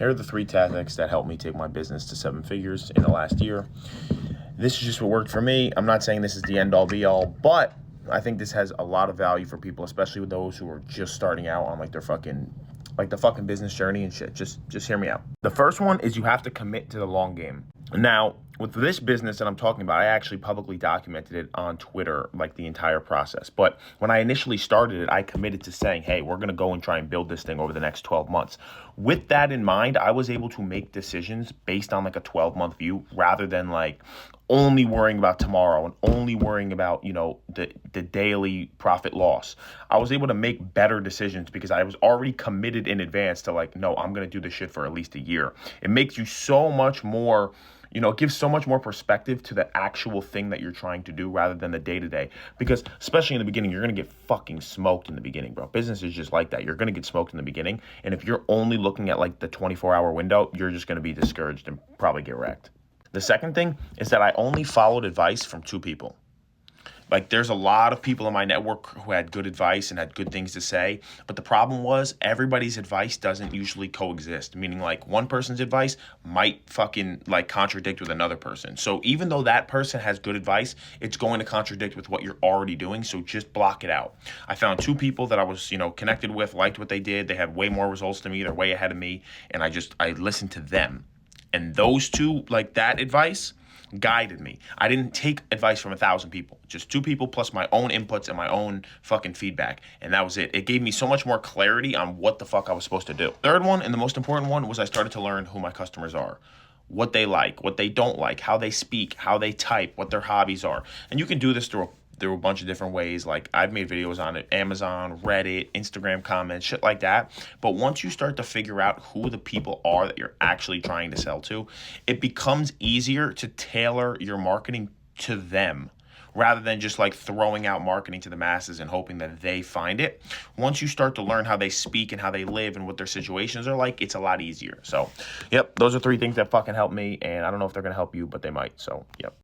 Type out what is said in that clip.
here are the 3 tactics that helped me take my business to 7 figures in the last year. This is just what worked for me. I'm not saying this is the end all be all, but I think this has a lot of value for people, especially with those who are just starting out on the fucking business journey and shit. Just hear me out. The first one is you have to commit to the long game. Now, with this business that I'm talking about, I actually publicly documented it on Twitter, like the entire process. But when I initially started it, I committed to saying, hey, we're going to go and try and build this thing over the next 12 months. With that in mind, I was able to make decisions based on like a 12-month view rather than like only worrying about tomorrow and only worrying about, the daily profit loss. I was able to make better decisions because I was already committed in advance to like, no, I'm going to do this shit for at least a year. It makes you so much more, it gives so much more perspective to the actual thing that you're trying to do rather than the day-to-day. Because especially in the beginning, you're going to get fucking smoked in the beginning, bro. Business is just like that. You're going to get smoked in the beginning. And if you're only looking at like the 24-hour window, you're just going to be discouraged and probably get wrecked. The second thing is that I only followed advice from 2 people. Like, there's a lot of people in my network who had good advice and had good things to say. But the problem was everybody's advice doesn't usually coexist, meaning like one person's advice might fucking like contradict with another person. So even though that person has good advice, it's going to contradict with what you're already doing. So just block it out. I found 2 people that I was, connected with, liked what they did. They had way more results than me. They're way ahead of me. And I listened to them. And those 2, like that advice, guided me. I didn't take advice from 1,000 people, just 2 people plus my own inputs and my own fucking feedback. And that was it. It gave me so much more clarity on what the fuck I was supposed to do. Third one, and the most important one, was I started to learn who my customers are, what they like, what they don't like, how they speak, how they type, what their hobbies are. And you can do this through a bunch of different ways. Like, I've made videos on it, Amazon, Reddit, Instagram comments, shit like that. But once you start to figure out who the people are that you're actually trying to sell to, it becomes easier to tailor your marketing to them rather than just like throwing out marketing to the masses and hoping that they find it. Once you start to learn how they speak and how they live and what their situations are like, it's a lot easier. So, yep, those are 3 things that fucking helped me. And I don't know if they're going to help you, but they might. So, yep.